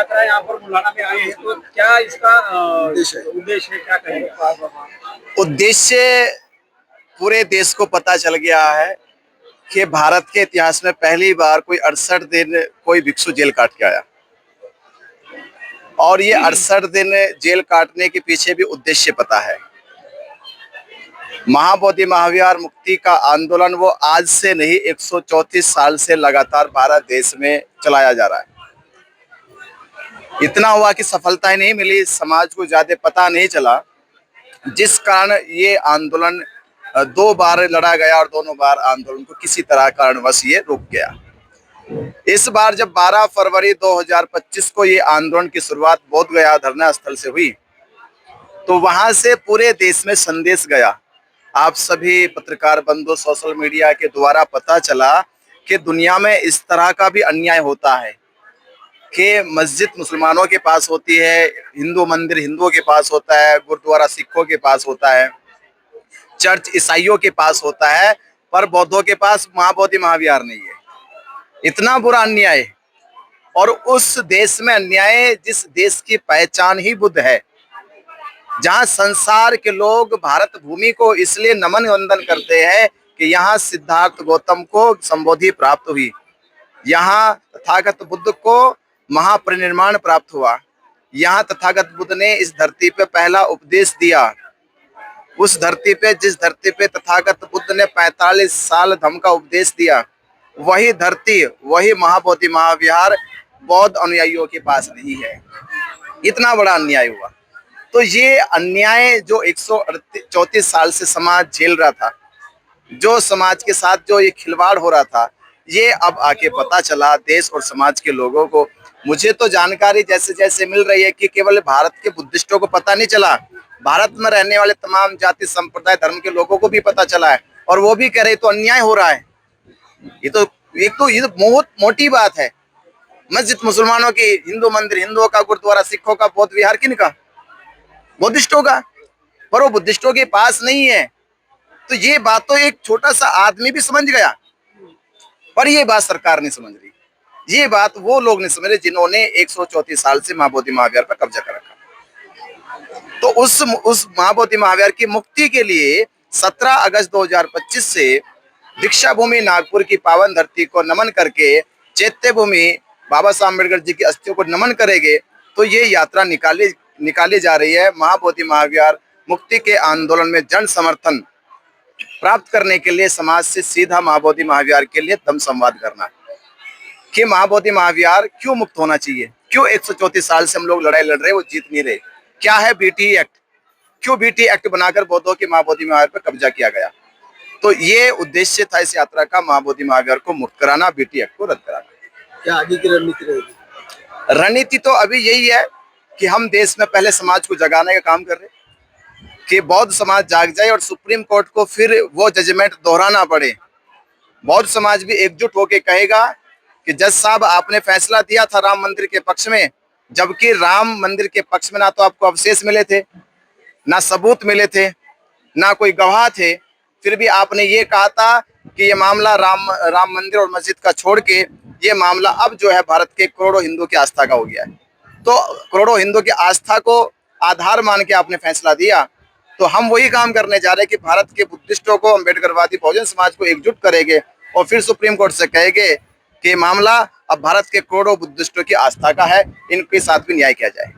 यात्रा यहाँ पर मुलाना में आई है, तो क्या इसका उद्देश्य है, क्या कहेंगे? उद्देश्य पूरे देश को पता चल गया है कि भारत के इतिहास में पहली बार कोई 68 दिन कोई भिक्षु जेल काट के आया, और ये 68 दिन जेल काटने के पीछे भी उद्देश्य पता है। महाबोधि महाविहार मुक्ति का आंदोलन वो आज से नहीं 134 साल से लगातार भारत देश में चलाया जा रहा है। इतना हुआ कि सफलता ही नहीं मिली, समाज को ज्यादा पता नहीं चला, जिस कारण ये आंदोलन 2 बार लड़ा गया और दोनों बार आंदोलन को किसी तरह कारणवश ये रुक गया। इस बार जब 12 फरवरी 2025 को ये आंदोलन की शुरुआत बोध गया धरना स्थल से हुई, तो वहां से पूरे देश में संदेश गया। आप सभी पत्रकार बंधु, सोशल मीडिया के द्वारा पता चला कि दुनिया में इस तरह का भी अन्याय होता है कि मस्जिद मुसलमानों के पास होती है, हिंदू मंदिर हिंदुओं के पास होता है, गुरुद्वारा सिखों के पास होता है, चर्च ईसाइयों के पास होता है, पर बौद्धों के पास महाबोधि महाविहार नहीं है। इतना बुरा अन्याय। और उस देश में अन्याय, जिस देश की पहचान ही बुद्ध है, जहां संसार के लोग भारत भूमि को इसलिए नमन वंदन करते हैं कि यहाँ सिद्धार्थ गौतम को संबोधि प्राप्त हुई, यहाँ तथागत बुद्ध को महापरिनिर्वाण प्राप्त हुआ, यहाँ तथागत बुद्ध ने इस धरती पे पहला उपदेश दिया। उस धरती पे, जिस धरती पे तथागत बुद्ध ने 45 साल धम्म का उपदेश दिया, वही धरती, वही महाबोधि महाविहार बौद्ध अनुयायियों के पास नहीं है। इतना बड़ा अन्याय हुआ। तो ये अन्याय जो 134 साल से समाज झेल रहा था, जो समाज के साथ जो ये खिलवाड़ हो रहा था, ये अब आके पता चला देश और समाज के लोगों को। मुझे तो जानकारी जैसे जैसे मिल रही है कि केवल भारत के बुद्धिस्टों को पता नहीं चला, भारत में रहने वाले तमाम जाति संप्रदाय धर्म के लोगों को भी पता चला है, और वो भी कह रहे तो अन्याय हो रहा है। ये तो बहुत मोटी बात है। मस्जिद मुसलमानों की, हिंदू मंदिर हिंदुओं का, गुरुद्वारा सिखों का, बौद्ध विहार किनका? बुद्धिस्टों का। पर वो बुद्धिस्टों के पास नहीं है। तो ये बात तो एक छोटा सा आदमी भी समझ गया, पर ये बात सरकार नहीं समझ रही। ये बात वो लोग नहीं समझ रहे जिन्होंने 134 साल से महाबोधि महाविहार पर कब्जा कर रखा। तो उस महाबोधि महाविहार की मुक्ति के लिए 17 अगस्त 2025 से दीक्षा भूमि नागपुर की पावन धरती को नमन करके, चैत्य भूमि बाबा साहब अम्बेडकर जी की अस्थियों को नमन करेंगे, तो ये यात्रा निकाली जा रही है। महाबोधि महाविहार मुक्ति के आंदोलन में जन समर्थन प्राप्त करने के लिए समाज से सीधा महाबोधि महाविहार के लिए धम्म संवाद करना कि महाबोधि महाविहार क्यों मुक्त होना चाहिए, क्यों 134 साल से हम लोग लड़ाई लड़ रहे, वो जीत नहीं रहे, क्या है बीटी एक्ट, क्यों बीटी एक्ट बनाकर बौद्धों के महाबोधि महाविहार पर कब्जा किया गया। तो ये उद्देश्य था इस यात्रा का, महाबोधि महाविहार को मुक्त कराना, बीटी एक्ट को रद्द कराना। क्या आगे की रणनीति रहेगी? रणनीति तो अभी यही है कि हम देश में पहले समाज को जगाने का काम कर रहे हैं कि बौद्ध समाज जाग जाए और सुप्रीम कोर्ट को फिर वो जजमेंट दोहराना पड़े। बौद्ध समाज भी एकजुट होकर कहेगा कि जज साहब, आपने फैसला दिया था राम मंदिर के पक्ष में, जबकि राम मंदिर के पक्ष में ना तो आपको अवशेष मिले थे, ना सबूत मिले थे, ना कोई गवाह थे, फिर भी आपने ये कहा था कि ये मामला राम मंदिर और मस्जिद का छोड़ के ये मामला अब जो है भारत के करोड़ों हिंदू की आस्था का हो गया है। तो करोड़ों हिंदू की आस्था को आधार मान के आपने फैसला दिया, तो हम वही काम करने जा रहे हैं कि भारत के बुद्धिस्टों को, अम्बेडकरवादी बहुजन समाज को एकजुट करेंगे और फिर सुप्रीम कोर्ट से कहेंगे कि मामला अब भारत के करोड़ों बुद्धिस्टों की आस्था का है, इनके साथ भी न्याय किया जाए।